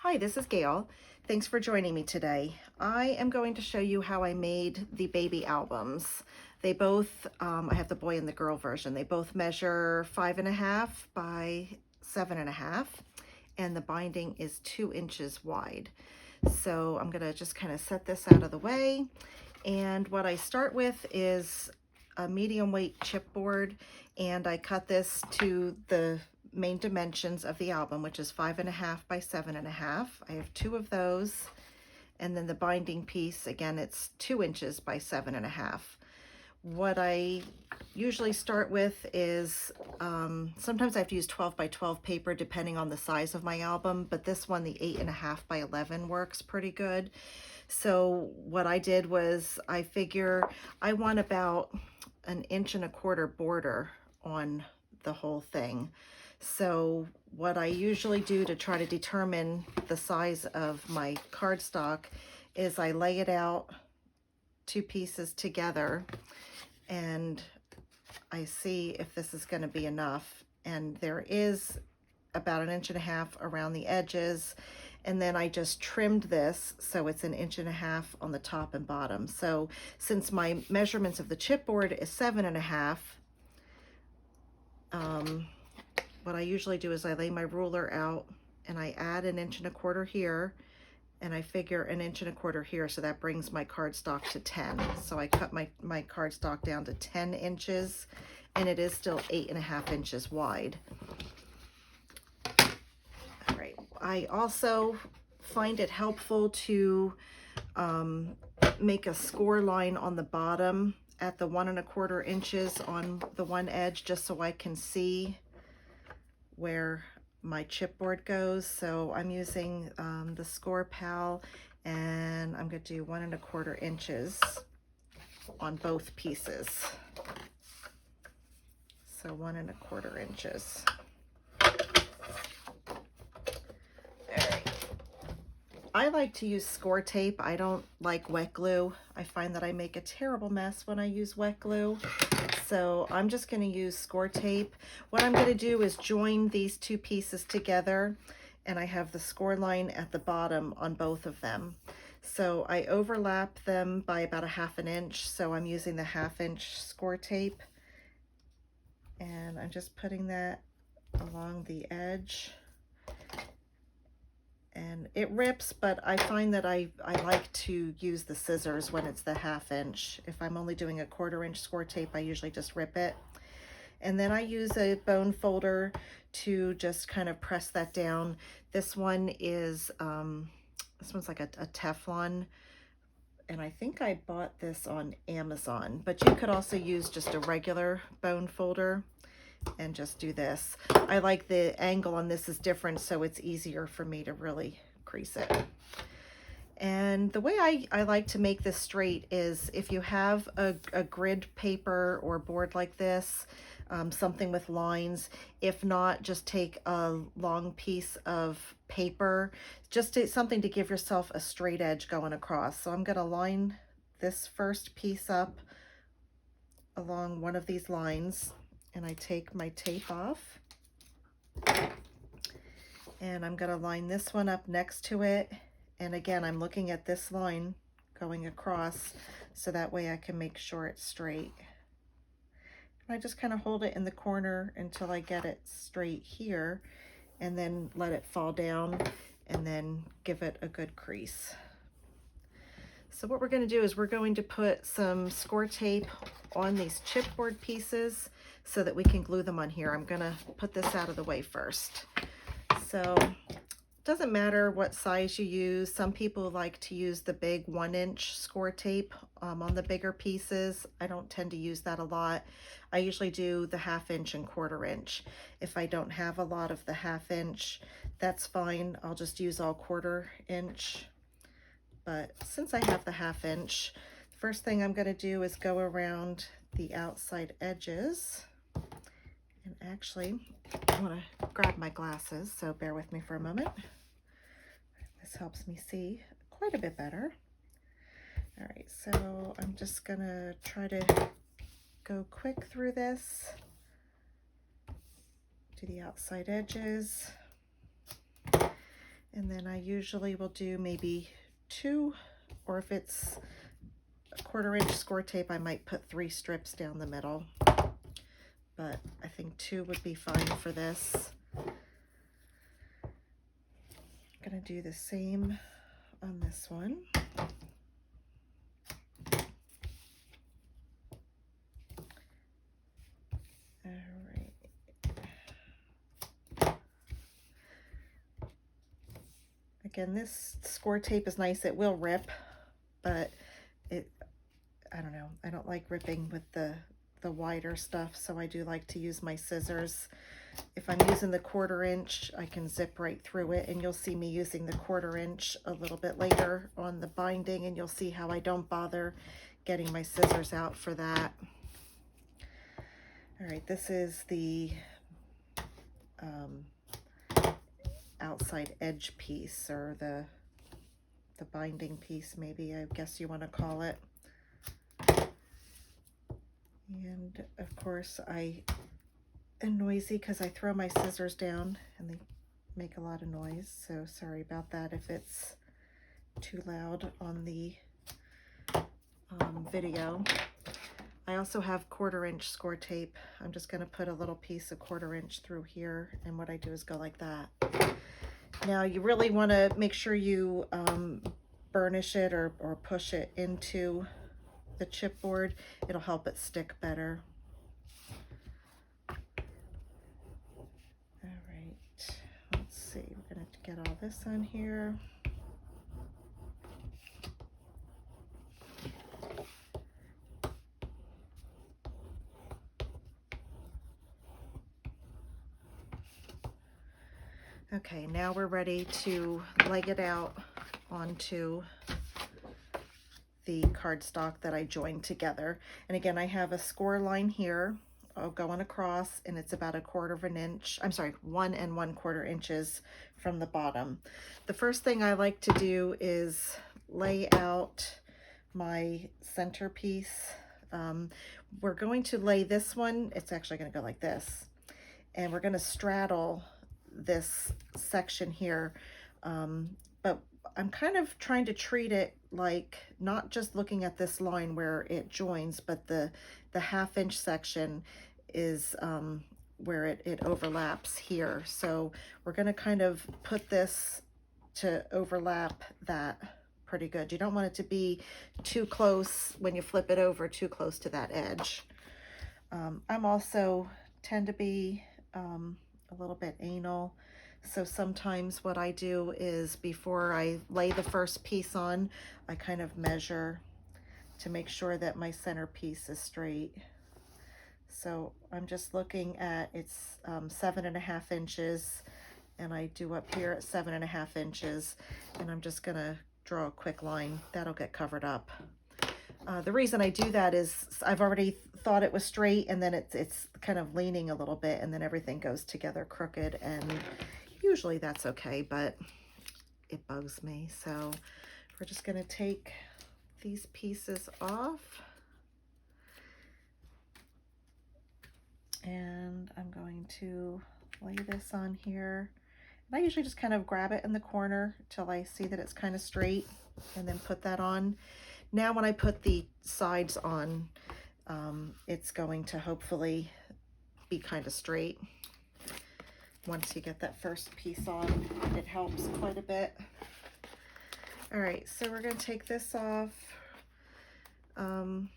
Hi, this is Gail. Thanks for joining me today. I am going to show you how I made the baby albums. They both, I have the boy and the girl version. They both measure 5.5 by 7.5, and the binding is 2 inches wide. So I'm gonna just kind of set this out of the way. And what I start with is a medium weight chipboard, and I cut this to the main dimensions of the album, which is 5.5 by 7.5. I have 2 of those, and then the binding piece, again, it's 2 inches by 7.5. What I usually start with is, sometimes I have to use 12 by 12 paper depending on the size of my album, but this one, the 8.5 by 11 works pretty good. So what I did was I figure I want about 1.25 inch border on the whole thing. So what I usually do to try to determine the size of my cardstock is I lay it out 2 pieces together and I see if this is going to be enough. And there is about 1.5 inches around the edges. And then I just trimmed this so it's 1.5 inches on the top and bottom. So since my measurements of the chipboard is 7.5, what I usually do is I lay my ruler out and I add 1.25 inches here, and I figure 1.25 inches here, so that brings my cardstock to 10. So I cut my cardstock down to 10 inches, and it is still 8.5 inches wide. All right, I also find it helpful to make a score line on the bottom at the 1.25 inches on the one edge, just so I can see where my chipboard goes. So I'm using the Score Pal, and I'm going to do 1.25 inches on both pieces. So 1.25 inches. I like to use score tape. I don't like wet glue. I find that I make a terrible mess when I use wet glue. So I'm just going to use score tape. What I'm going to do is join these 2 pieces together, and I have the score line at the bottom on both of them. So I overlap them by about 1/2 inch. So I'm using the 1/2 inch score tape, and I'm just putting that along the edge. And it rips, but I find that I like to use the scissors when it's the 1/2 inch. If I'm only doing a 1/4 inch score tape, I usually just rip it. And then I use a bone folder to just kind of press that down. This one is, this one's like a Teflon, and I think I bought this on Amazon, but you could also use just a regular bone folder and just do this. I like the angle on this is different, so it's easier for me to really crease it. And the way I like to make this straight is if you have a grid paper or board like this, something with lines. If not, just take a long piece of paper, just something to give yourself a straight edge going across. So I'm going to line this first piece up along one of these lines, and I take my tape off, and I'm going to line this one up next to it. And again, I'm looking at this line going across, so that way I can make sure it's straight. And I just kind of hold it in the corner until I get it straight here, and then let it fall down, and then give it a good crease. So what we're going to do is we're going to put some score tape on these chipboard pieces so that we can glue them on here. I'm going to put this out of the way first. So it doesn't matter what size you use. Some people like to use the big 1 inch score tape on the bigger pieces. I don't tend to use that a lot. I usually do the 1/2 inch and 1/4 inch. If I don't have a lot of the 1/2 inch, that's fine. I'll just use all 1/4 inch. But since I have the 1/2 inch, the first thing I'm going to do is go around the outside edges. And actually, I want to grab my glasses, so bear with me for a moment. This helps me see quite a bit better. All right, so I'm just going to try to go quick through this, do the outside edges. And then I usually will do maybe 2, or if it's a 1/4 inch score tape, I might put 3 strips down the middle. But I think 2 would be fine for this. I'm gonna do the same on this one. All right. Again, this score tape is nice. It will rip, but I don't know. I don't like ripping with the wider stuff, so I do like to use my scissors. If I'm using the 1/4 inch, I can zip right through it, and you'll see me using the 1/4 inch a little bit later on the binding, and you'll see how I don't bother getting my scissors out for that. All right, this is the outside edge piece, or the binding piece, maybe, I guess you want to call it. And of course I am noisy because I throw my scissors down and they make a lot of noise, so sorry about that if it's too loud on the video. I also have 1/4 inch score tape. I'm just going to put a little piece of 1/4 inch through here, and what I do is go like that. Now you really want to make sure you burnish it or push it into the chipboard. It'll help it stick better. All right, let's see, we're going to get all this on here. Okay, now we're ready to leg it out onto the cardstock that I joined together. And again, I have a score line here going across, and it's about 1/4 inch. I'm sorry, 1 1/4 inches from the bottom. The first thing I like to do is lay out my centerpiece. We're going to lay this one, it's actually going to go like this, and we're going to straddle this section here, but I'm kind of trying to treat it like not just looking at this line where it joins, but the 1/2 inch section is where it overlaps here. So we're going to kind of put this to overlap that pretty good. You don't want it to be too close when you flip it over, too close to that edge. I'm also tend to be a little bit anal, so sometimes what I do is before I lay the first piece on, I kind of measure to make sure that my centerpiece is straight. So I'm just looking at, it's 7.5 inches, and I do up here at 7.5 inches, and I'm just gonna draw a quick line. That'll get covered up. The reason I do that is I've already thought it was straight, and then it's kind of leaning a little bit, and then everything goes together crooked, and usually that's okay, but it bugs me. So we're just going to take these pieces off, and I'm going to lay this on here. And I usually just kind of grab it in the corner till I see that it's kind of straight, and then put that on. Now when I put the sides on, it's going to hopefully be kind of straight. Once you get that first piece on, it helps quite a bit. All right, so we're going to take this off. I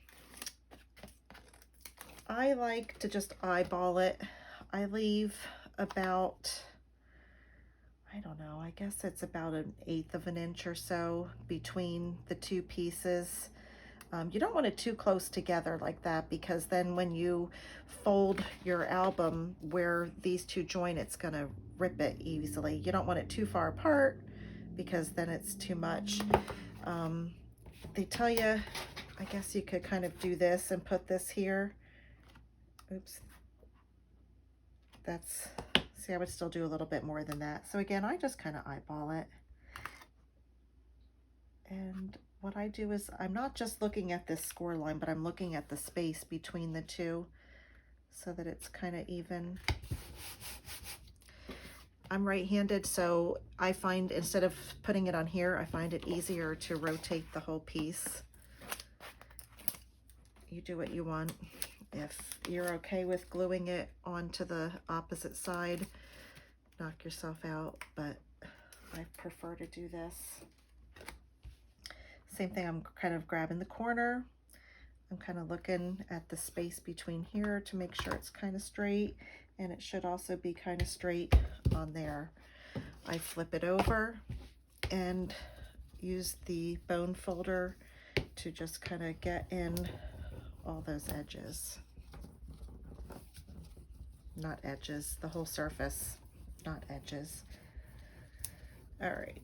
like to just eyeball it. I leave about, I don't know, I guess it's about 1/8 of an inch or so between the two pieces. You don't want it too close together like that, because then when you fold your album where these two join, it's going to rip it easily. You don't want it too far apart, because then it's too much. They tell you, I guess you could kind of do this and put this here. Oops. That's, see, I would still do a little bit more than that. So again, I just kind of eyeball it. And what I do is I'm not just looking at this score line, but I'm looking at the space between the two so that it's kind of even. I'm right-handed, so I find instead of putting it on here, I find it easier to rotate the whole piece. You do what you want. If you're okay with gluing it onto the opposite side, knock yourself out, but I prefer to do this. Same thing, I'm kind of grabbing the corner. I'm kind of looking at the space between here to make sure it's kind of straight, and it should also be kind of straight on there. I flip it over and use the bone folder to just kind of get in all those edges. Not edges, the whole surface, not edges. All right.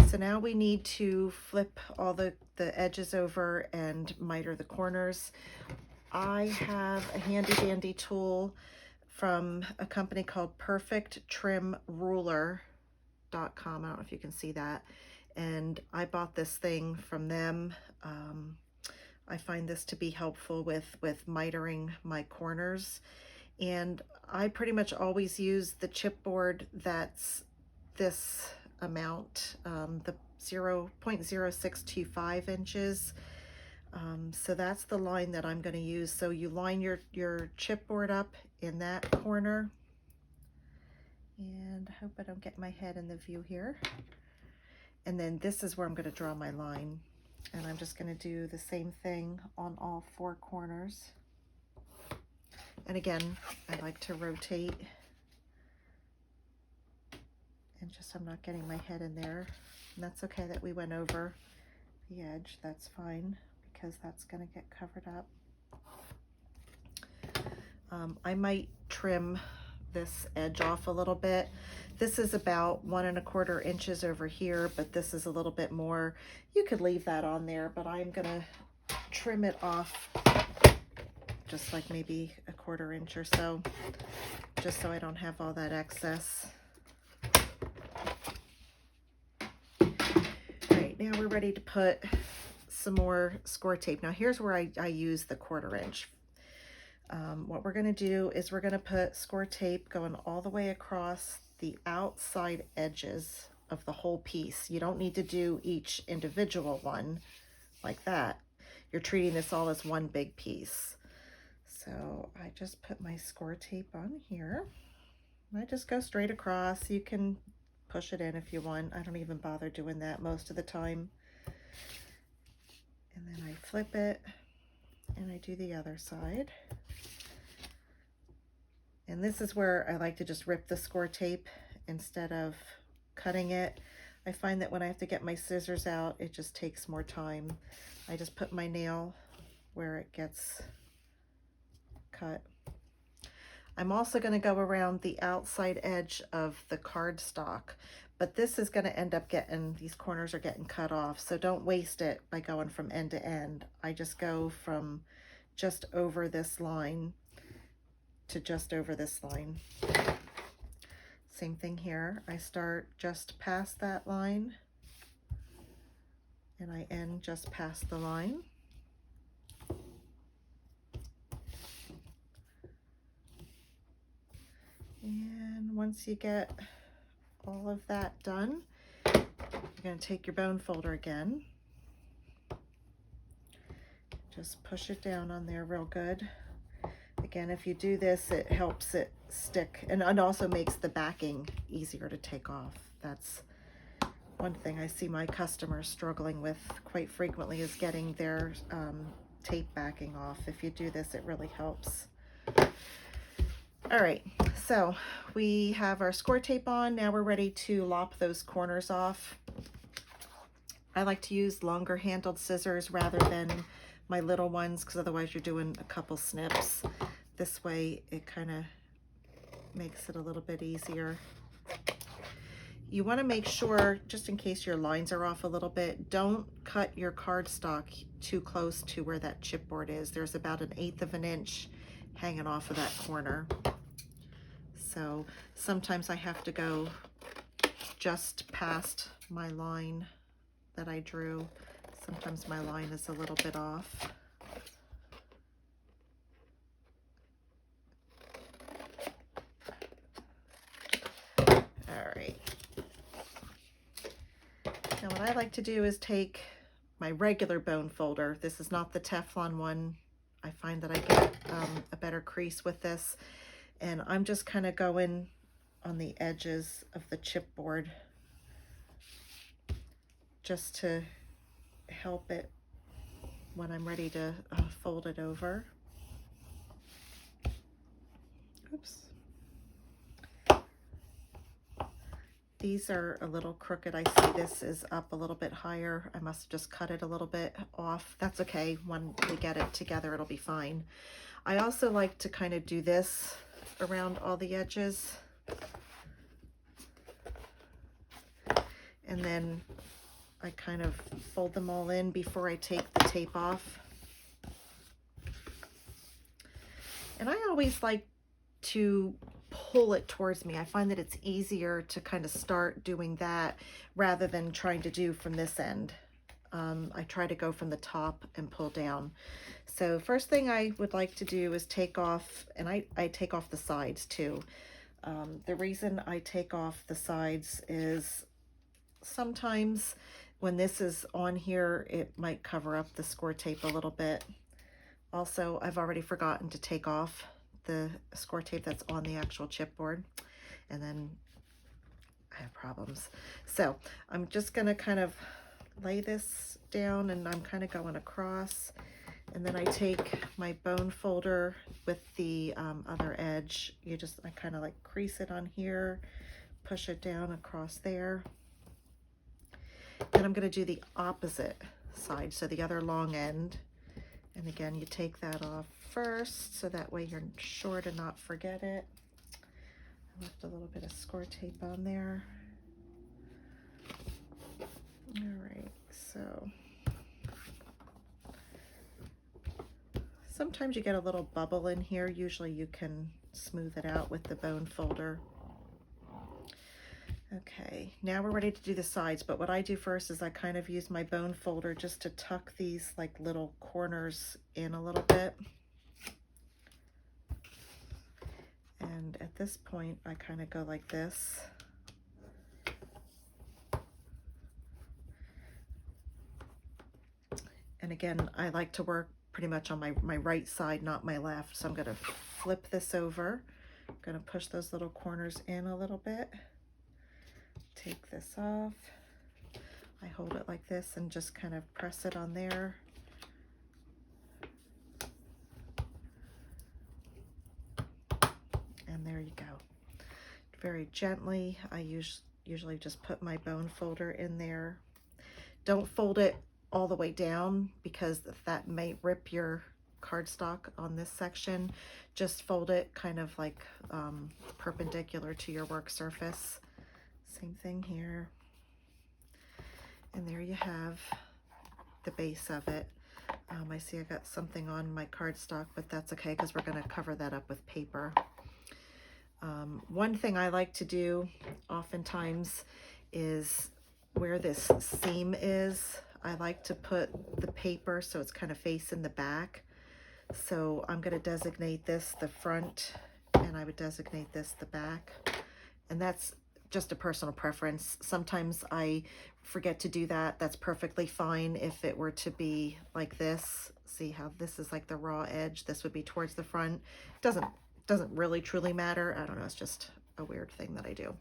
So now we need to flip all the edges over and miter the corners. I have a handy dandy tool from a company called PerfectTrimRuler.com. I don't know if you can see that. And I bought this thing from them. I find this to be helpful with mitering my corners. And I pretty much always use the chipboard that's this amount, the 0.0625 inches. So that's the line that I'm going to use. So you line your chipboard up in that corner. And I hope I don't get my head in the view here. And then this is where I'm going to draw my line. And I'm just going to do the same thing on all four corners. And again, I like to rotate. And just, I'm not getting my head in there. And that's okay that we went over the edge. That's fine, because that's going to get covered up. I might trim this edge off a little bit. This is about 1 1/4 inches over here, but this is a little bit more. You could leave that on there, but I'm gonna trim it off just like maybe 1/4 inch or so, just so I don't have all that excess. All right, now we're ready to put some more score tape. Now here's where I use the 1/4 inch. What we're going to do is we're going to put score tape going all the way across the outside edges of the whole piece. You don't need to do each individual one like that. You're treating this all as one big piece. So I just put my score tape on here. I just go straight across. You can push it in if you want. I don't even bother doing that most of the time. And then I flip it and I do the other side. And this is where I like to just rip the score tape instead of cutting it. I find that when I have to get my scissors out, it just takes more time. I just put my nail where it gets cut. I'm also going to go around the outside edge of the cardstock, but this is going to end up getting, these corners are getting cut off, so don't waste it by going from end to end. I just go from just over this line to just over this line. Same thing here. I start just past that line and I end just past the line. And once you get all of that done, you're going to take your bone folder again. Just push it down on there real good. Again, if you do this, it helps it stick, and it also makes the backing easier to take off. That's one thing I see my customers struggling with quite frequently, is getting their tape backing off. If you do this, it really helps. All right, so we have our score tape on. Now we're ready to lop those corners off. I like to use longer handled scissors rather than my little ones, because otherwise you're doing a couple snips. This way it kind of makes it a little bit easier. You want to make sure, just in case your lines are off a little bit, don't cut your cardstock too close to where that chipboard is. There's about 1/8 of an inch hanging off of that corner. So sometimes I have to go just past my line that I drew. Sometimes my line is a little bit off. right. Now what I like to do is take my regular bone folder. This is not the Teflon one. I find that I get a better crease with this. And I'm just kind of going on the edges of the chipboard just to help it when I'm ready to fold it over. Oops. These are a little crooked. I see this is up a little bit higher. I must have just cut it a little bit off. That's okay. When we get it together, it'll be fine. I also like to kind of do this around all the edges. And then I kind of fold them all in before I take the tape off. And I always like to pull it towards me. I find that it's easier to kind of start doing that rather than trying to do from this end. I try to go from the top and pull down. So first thing I would like to do is take off, and I take off the sides too. The reason I take off the sides is sometimes when this is on here, it might cover up the score tape a little bit. Also, I've already forgotten to take off the score tape that's on the actual chipboard, and then I have problems. So I'm just gonna kind of lay this down, and I'm kind of going across, and then I take my bone folder with the other edge. I kind of like crease it on here, push it down across there. Then I'm going to do the opposite side, so the other long end. And again, you take that off first, so that way you're sure to not forget it. I left a little bit of score tape on there. All right, so sometimes you get a little bubble in here. Usually you can smooth it out with the bone folder. Okay, now we're ready to do the sides, but what I do first is I kind of use my bone folder just to tuck these like little corners in a little bit. And at this point, I kind of go like this. And again, I like to work pretty much on my right side, not my left. So I'm going to flip this over. I'm going to push those little corners in a little bit. Take this off. I hold it like this and just kind of press it on there. And there you go. Very gently, I usually just put my bone folder in there. Don't fold it all the way down because that may rip your cardstock on this section. Just fold it kind of like perpendicular to your work surface. Same thing here. And there you have the base of it. I see I got something on my cardstock, but that's okay because we're going to cover that up with paper. One thing I like to do oftentimes is where this seam is, I like to put the paper so it's kind of facing the back. So I'm going to designate this the front, and I would designate this the back. And that's just a personal preference. Sometimes I forget to do that. That's perfectly fine if it were to be like this. See how this is like the raw edge. This would be towards the front. Doesn't really truly matter. I don't know. It's just a weird thing that I do.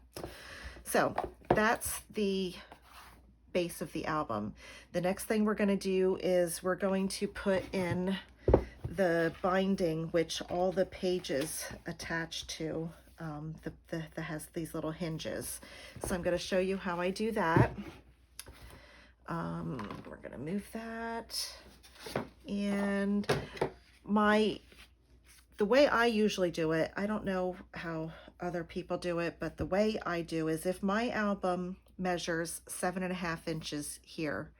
So that's the base of the album. The next thing we're going to do is we're going to put in the binding, which all the pages attach to. That has these little hinges. So I'm going to show you how I do that. We're going to move that. And the way I usually do it, I don't know how other people do it, but the way I do is if my album measures 7.5 inches here,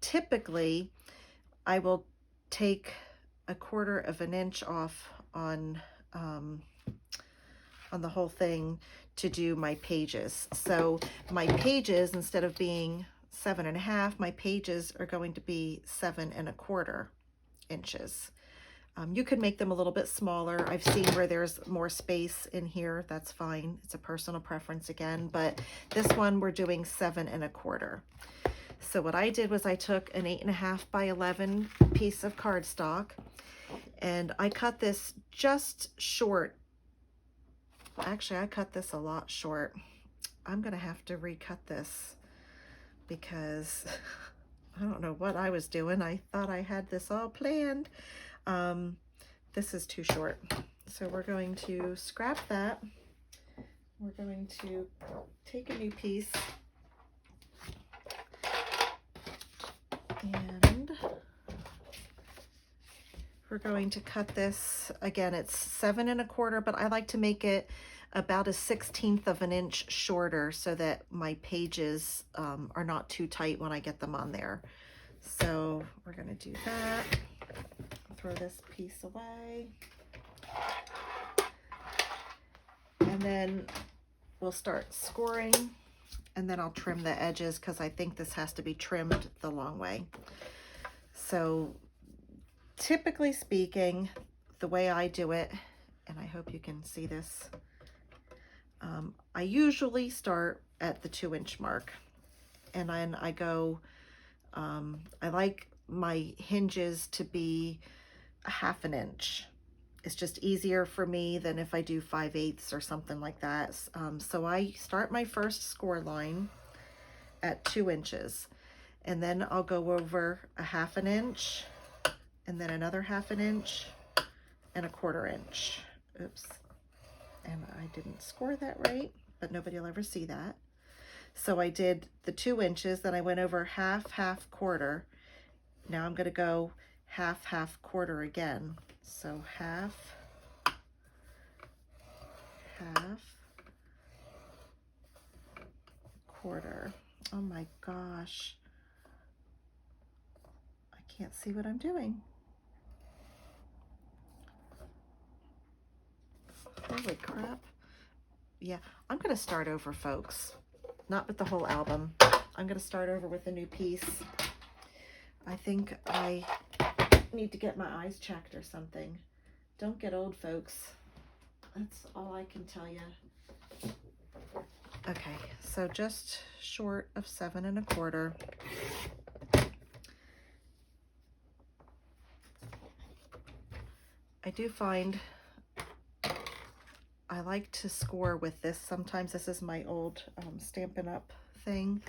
typically I will take 1/4 of an inch off on the whole thing to do my pages. So my pages, instead of being 7.5, my pages are going to be 7 1/4 inches. You could make them a little bit smaller. I've seen where there's more space in here. That's fine. It's a personal preference again, but this one we're doing 7 1/4. So what I did was I took an 8 1/2 by 11 piece of cardstock, and I cut this just short. Actually, I cut this a lot short. I'm gonna have to recut this because I don't know what I was doing. I thought I had this all planned. This is too short. So we're going to scrap that. We're going to take a new piece and we're going to cut this. Again, it's 7 1/4, but I like to make it about a 1/16 of an inch shorter so that my pages are not too tight when I get them on there. So we're going to do that. Throw this piece away. And then we'll start scoring, and then I'll trim the edges because I think this has to be trimmed the long way. So typically speaking, the way I do it, and I hope you can see this, I usually start at the 2-inch mark, and then I go, I like my hinges to be a 1/2 inch. It's just easier for me than if I do 5/8 or something like that. So I start my first score line at 2 inches, and then I'll go over a 1/2 inch, and then another 1/2 inch, and a 1/4 inch. Oops, and I didn't score that right, but nobody will ever see that. So I did the 2 inches, then I went over 1/2, 1/2, 1/4. Now I'm going to go 1/2, 1/2, 1/4 again. So 1/2, 1/2, 1/4. Oh my gosh. I can't see what I'm doing. Holy crap. Yeah, I'm going to start over, folks. Not with the whole album. I'm going to start over with a new piece. I think I need to get my eyes checked or something. Don't get old, folks. That's all I can tell you. Okay, so just short of 7 1/4. I do find I like to score with this. Sometimes this is my old Stampin' Up! Thing,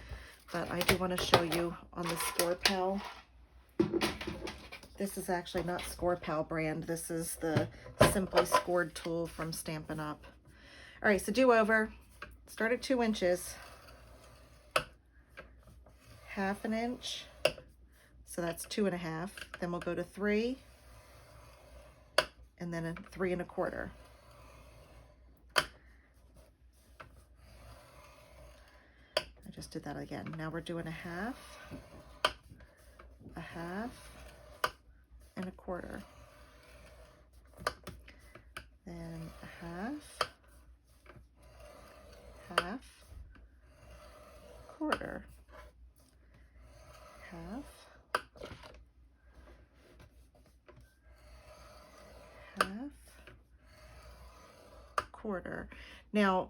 but I do want to show you on the Score Pal. This is actually not Score Pal brand. This is the Simply Scored tool from Stampin' Up! All right, so do over. Start at 2 inches. 1/2 inch. So that's 2 1/2. Then we'll go to 3, and then a 3 1/4. I just did that again. Now we're doing a 1/2, a 1/2, and a 1/4. Then a 1/2, 1/2, 1/4, 1/2, 1/2, 1/4. Now,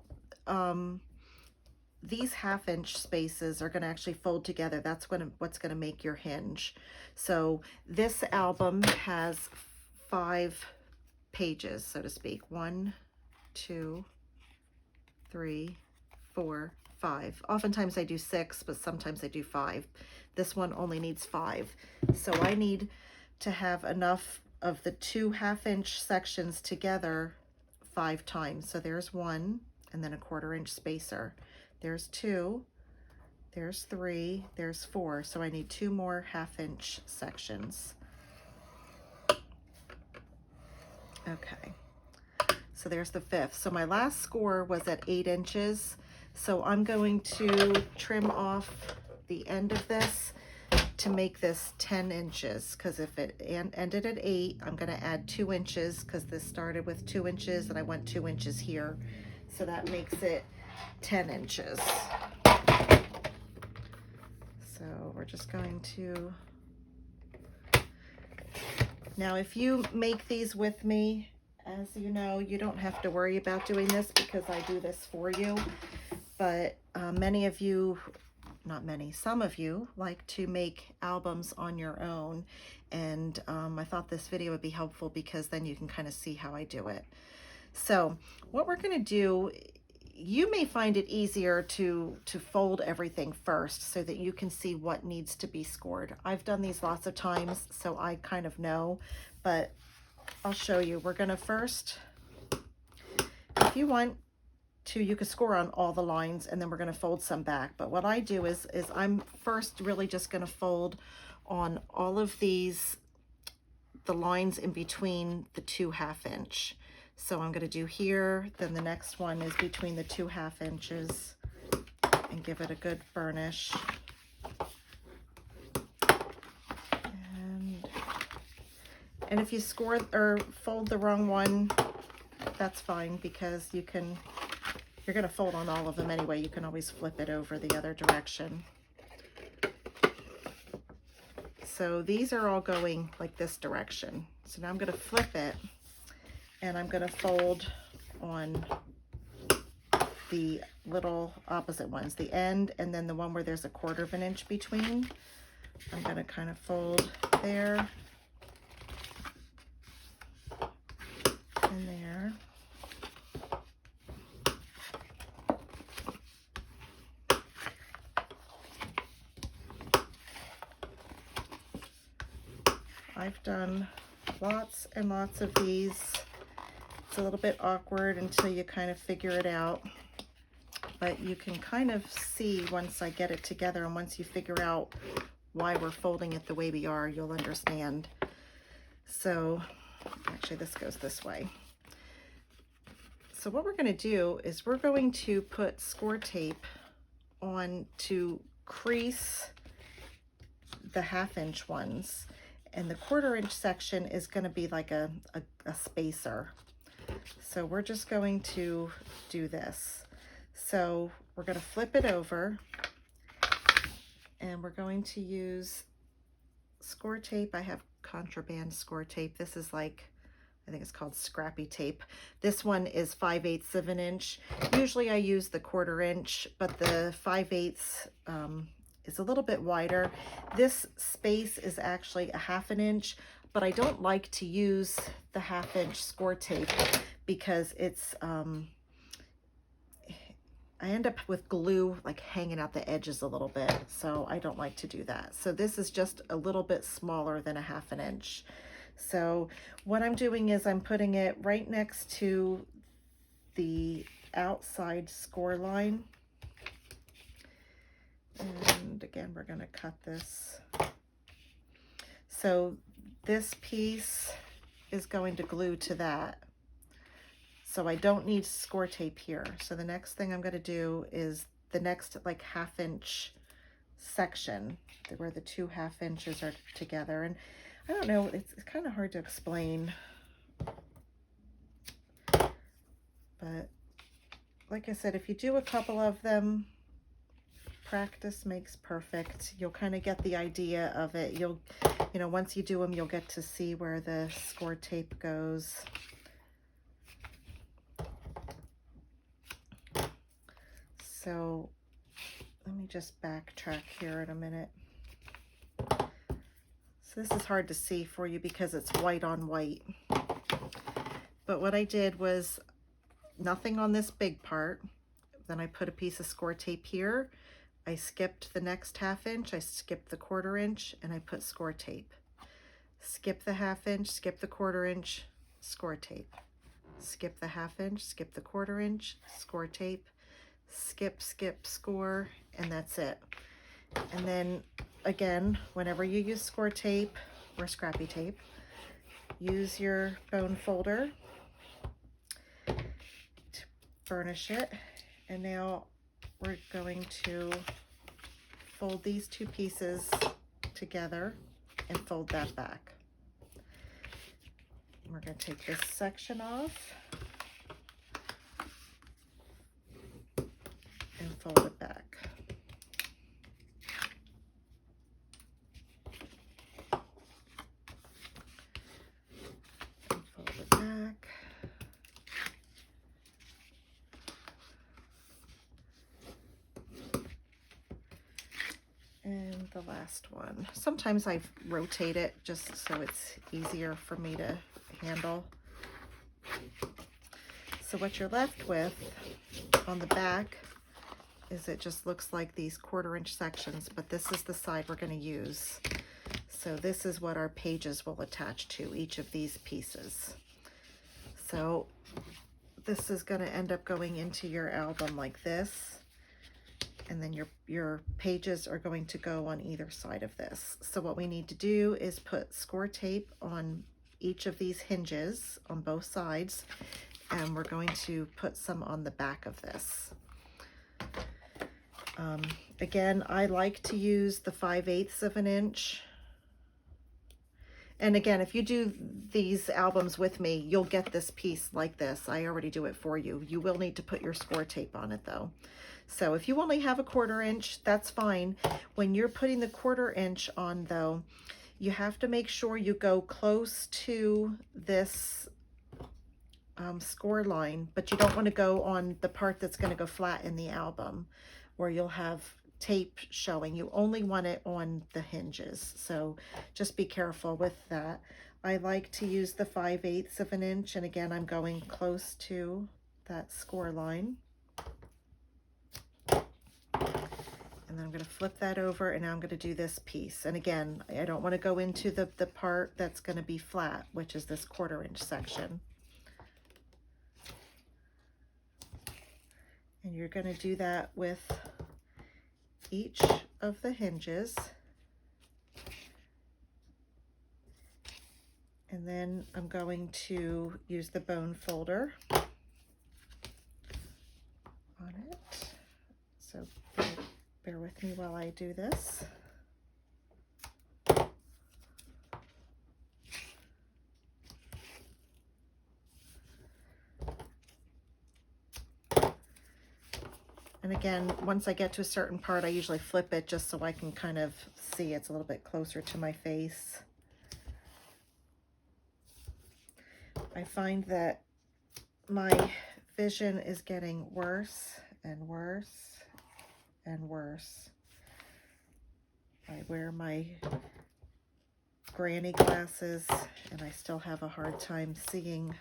these 1/2 inch spaces are going to actually fold together. That's what's going to make your hinge. So this album has 5 pages, so to speak. 1, 2, 3, 4, 5. Oftentimes I do 6, but sometimes I do 5. This one only needs 5. So I need to have enough of the 2 1/2 inch sections together 5 times. So there's 1, and then a 1/4 inch spacer. There's 2, there's 3, there's 4. So I need 2 more 1/2 inch sections. Okay, so there's the 5th. So my last score was at 8 inches. So I'm going to trim off the end of this to make this 10 inches, because if it ended at 8, I'm going to add 2 inches because this started with 2 inches and I went 2 inches here. So that makes it 10 inches. So we're just going to Now, if you make these with me, as you know, you don't have to worry about doing this because I do this for you. But many of you, not many, some of you like to make albums on your own. And I thought this video would be helpful because then you can kind of see how I do it. So what we're going to do, you may find it easier to fold everything first so that you can see what needs to be scored. I've done these lots of times, so I kind of know, but I'll show you. We're going to first, if you want to, you can score on all the lines and then we're going to fold some back. But what I do is I'm first really just going to fold on all of these, the lines in between the 2 1/2 inch. So I'm going to do here, then the next one is between the 2 1/2 inches and give it a good burnish. And if you score or fold the wrong one, that's fine because you're going to fold on all of them anyway. You can always flip it over the other direction. So these are all going like this direction. So now I'm going to flip it and I'm going to fold on the little opposite ones, the end and then the one where there's a 1/4 inch between. I'm going to kind of fold there and there. I've done lots and lots of these. It's a little bit awkward until you kind of figure it out, but you can kind of see once I get it together, and once you figure out why we're folding it the way we are, you'll understand. So actually this goes this way. So what we're going to do is we're going to put score tape on to crease the 1/2 inch ones, and the 1/4 inch section is going to be like a spacer. So we're just going to do this. So we're going to flip it over and we're going to use score tape. I have contraband score tape. This is like, I think it's called scrappy tape. This one is 5/8 of an inch. Usually I use the 1/4 inch, but the 5/8 is a little bit wider. This space is actually a 1/2 inch, but I don't like to use the 1/2 inch score tape because it's, I end up with glue like hanging out the edges a little bit, so I don't like to do that. So this is just a little bit smaller than a 1/2 inch. So what I'm doing is I'm putting it right next to the outside score line. And again, we're going to cut this. So this piece is going to glue to that. So I don't need score tape here. So the next thing I'm going to do is the next like 1/2 inch section where the 2 1/2 inches are together. And I don't know, it's kind of hard to explain. But like I said, if you do a couple of them, practice makes perfect. You'll kind of get the idea of it. You know, once you do them, you'll get to see where the score tape goes. So let me just backtrack here in a minute. So this is hard to see for you because it's white on white. But what I did was nothing on this big part. Then I put a piece of score tape here. I skipped the next 1/2 inch, I skipped the 1/4 inch, and I put score tape. Skip the 1/2 inch, skip the 1/4 inch, score tape. Skip the 1/2 inch, skip the 1/4 inch, score tape. Skip, skip, score, and that's it. And then again, whenever you use score tape or scrappy tape, use your bone folder to burnish it. And now we're going to fold these 2 pieces together and fold that back. And we're going to take this section off and fold it back. the last one. Sometimes I rotate it just so it's easier for me to handle. So what you're left with on the back is it just looks like these 1/4-inch sections, but this is the side we're going to use. So this is what our pages will attach to, each of these pieces. So this is going to end up going into your album like this, and then your pages are going to go on either side of this. So what we need to do is put score tape on each of these hinges on both sides, and we're going to put some on the back of this. Again, I like to use the 5/8 of an inch. And again, if you do these albums with me, you'll get this piece like this. I already do it for you. You will need to put your score tape on it though. So if you only have a 1/4 inch, that's fine. When you're putting the 1/4 inch on though, you have to make sure you go close to this score line, but you don't want to go on the part that's going to go flat in the album where you'll have tape showing. You only want it on the hinges, so just be careful with that. I like to use the 5/8 of an inch, and again, I'm going close to that score line. And then I'm going to flip that over, and now I'm going to do this piece. And again, I don't want to go into the part that's going to be flat, which is this 1/4 inch section. And you're going to do that with each of the hinges. And then I'm going to use the bone folder on it. So bear with me while I do this. And again, once I get to a certain part, I usually flip it just so I can kind of see it's a little bit closer to my face. I find that my vision is getting worse and worse and worse. I wear my granny glasses and I still have a hard time seeing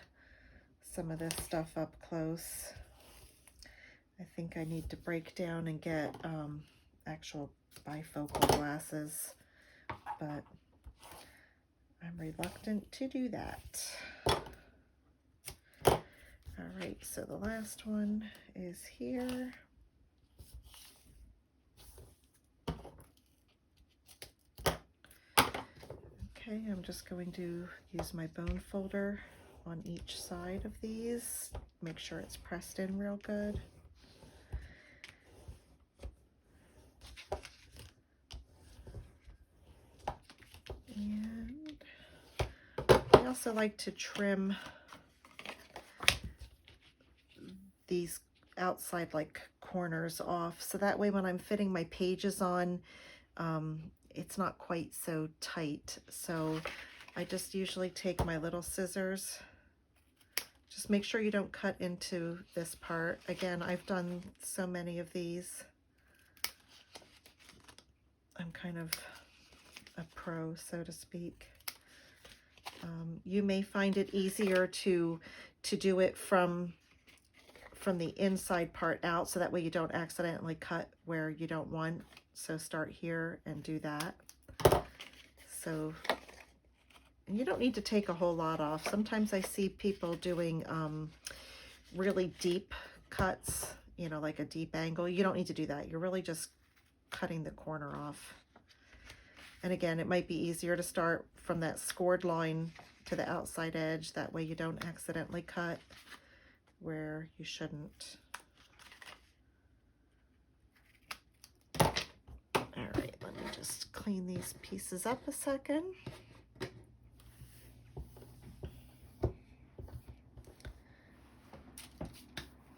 some of this stuff up close. I think I need to break down and get actual bifocal glasses, but I'm reluctant to do that. All right, so the last one is here. Okay, I'm just going to use my bone folder on each side of these. Make sure it's pressed in real good. And I also like to trim these outside like corners off, so that way when I'm fitting my pages on, it's not quite so tight. So I just usually take my little scissors. Just make sure you don't cut into this part. Again, I've done so many of these. I'm kind of a pro, so to speak. You may find it easier to do it from the inside part out, so that way you don't accidentally cut where you don't want. So start here and do that. So, and you don't need to take a whole lot off. Sometimes I see people doing really deep cuts, you know, like a deep angle. You don't need to do that. You're really just cutting the corner off. And again, it might be easier to start from that scored line to the outside edge. That way you don't accidentally cut where you shouldn't. All right, let me just clean these pieces up a second.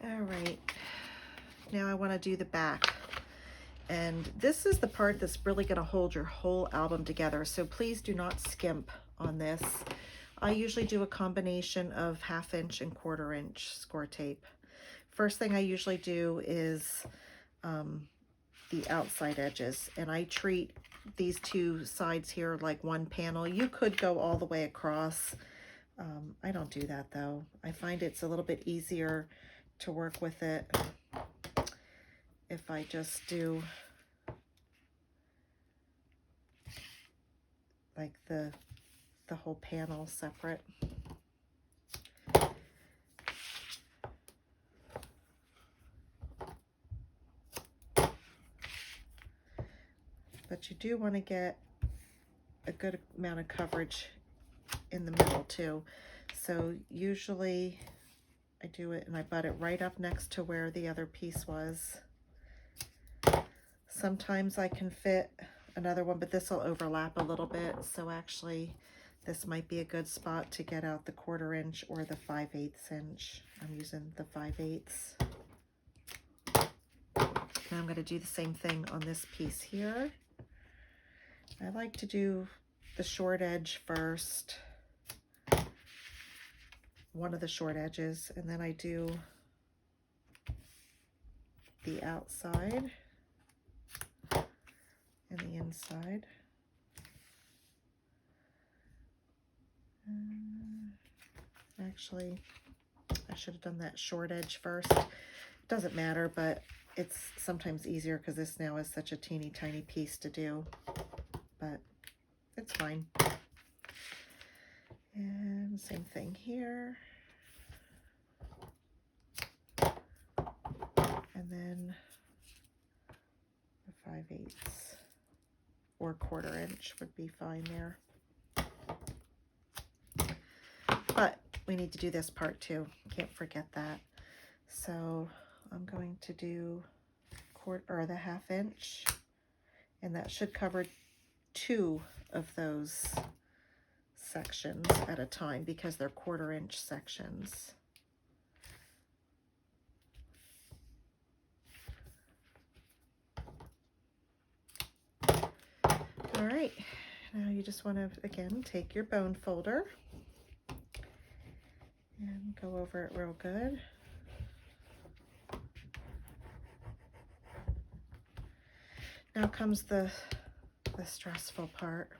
All right, now I want to do the back. And this is the part that's really going to hold your whole album together. So please do not skimp on this. I usually do a combination of 1/2 inch and 1/4 inch score tape. First thing I usually do is the outside edges, and I treat these two sides here like one panel. You could go all the way across. I don't do that though. I find it's a little bit easier to work with it if I just do like the whole panel separate. But you do want to get a good amount of coverage in the middle too. So usually I do it and I butt it right up next to where the other piece was. Sometimes I can fit another one, but this will overlap a little bit. So actually this might be a good spot to get out the 1/4 inch or the 5/8 inch. I'm using the 5/8. Now I'm going to do the same thing on this piece here. I like to do the short edge first, one of the short edges, and then I do the outside and the inside. Actually, I should have done that short edge first. Doesn't matter, but it's sometimes easier because this now is such a teeny tiny piece to do, but it's fine. And same thing here. And then the 5/8 or 1/4 inch would be fine there. But we need to do this part too. Can't forget that. So I'm going to do the 1/2 inch, and that should cover 2 of those sections at a time because they're 1/4 inch sections. All right, now you just want to again take your bone folder and go over it real good. Now comes the stressful part,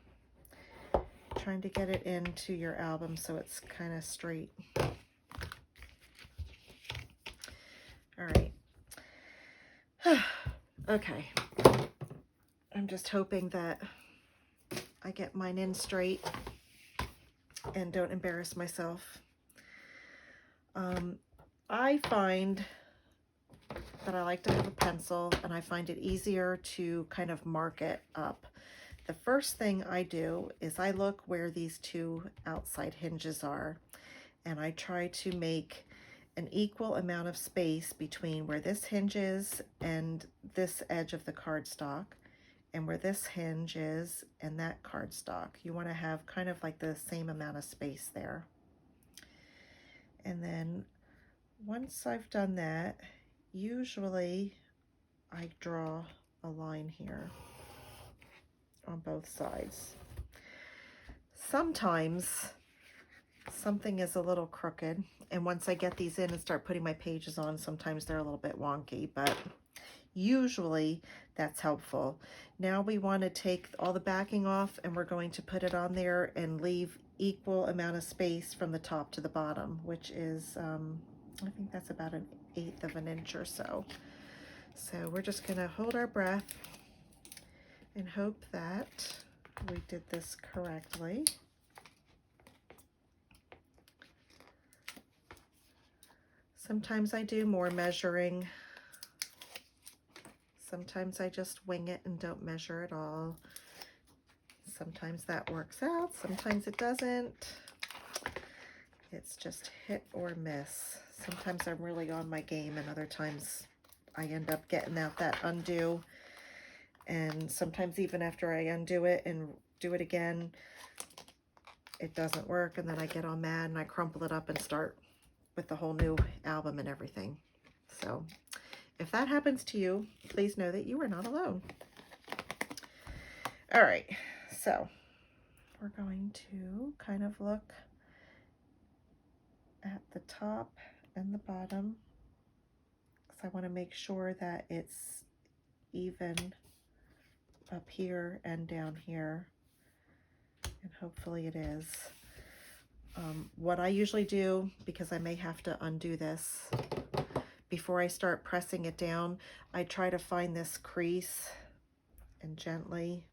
trying to get it into your album so it's kind of straight. All right. Okay. I'm just hoping that I get mine in straight and don't embarrass myself. I find that I like to have a pencil, and I find it easier to kind of mark it up. The first thing I do is I look where these 2 outside hinges are, and I try to make an equal amount of space between where this hinge is and this edge of the cardstock, and where this hinge is and that cardstock. You want to have kind of like the same amount of space there. And then once I've done that, usually I draw a line here on both sides. Sometimes something is a little crooked, and once I get these in and start putting my pages on, sometimes they're a little bit wonky, but usually that's helpful. Now we want to take all the backing off, and we're going to put it on there and leave equal amount of space from the top to the bottom, which is I think that's about 1/8 of an inch or so. So we're just going to hold our breath and hope that we did this correctly. Sometimes I do more measuring. Sometimes I just wing it and don't measure at all. Sometimes that works out, sometimes it doesn't. It's just hit or miss. Sometimes I'm really on my game, and other times I end up getting out that undo. And sometimes even after I undo it and do it again, it doesn't work, and then I get all mad and I crumple it up and start with the whole new album and everything. So if that happens to you, please know that you are not alone. All right, so we're going to kind of look at the top and the bottom, because I want to make sure that it's even up here and down here, and hopefully it is. What I usually do, because I may have to undo this, before I start pressing it down, I try to find this crease and gently,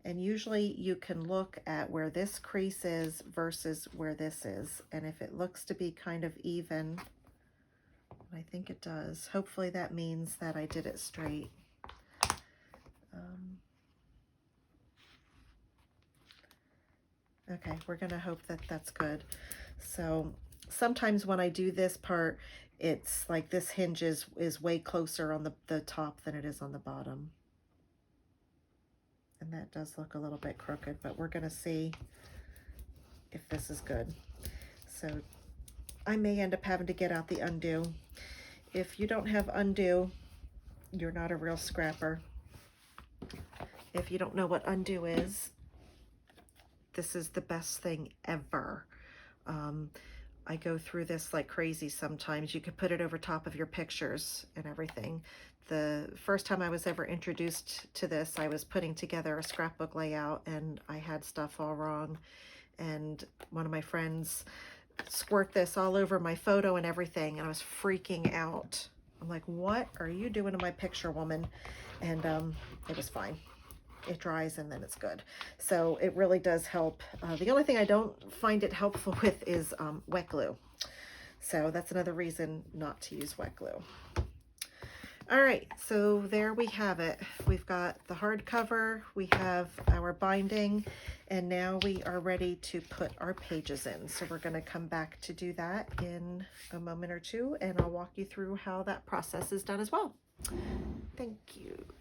and usually you can look at where this crease is versus where this is, and if it looks to be kind of even, I think it does, hopefully that means that I did it straight. Okay, we're gonna hope that that's good. So sometimes when I do this part, it's like this hinge is way closer on the top than it is on the bottom. And that does look a little bit crooked, but we're gonna see if this is good. So I may end up having to get out the undo. If you don't have undo, you're not a real scrapper. If you don't know what undo is, this is the best thing ever. I go through this like crazy sometimes. You could put it over top of your pictures and everything. The first time I was ever introduced to this, I was putting together a scrapbook layout and I had stuff all wrong. And one of my friends squirt this all over my photo and everything, and I was freaking out. I'm like, what are you doing to my picture, woman? And it was fine. It dries and then it's good. So it really does help. The only thing I don't find it helpful with is wet glue. So that's another reason not to use wet glue. All right, so there we have it. We've got the hardcover, we have our binding, and now we are ready to put our pages in. So we're gonna come back to do that in a moment or two, and I'll walk you through how that process is done as well. Thank you.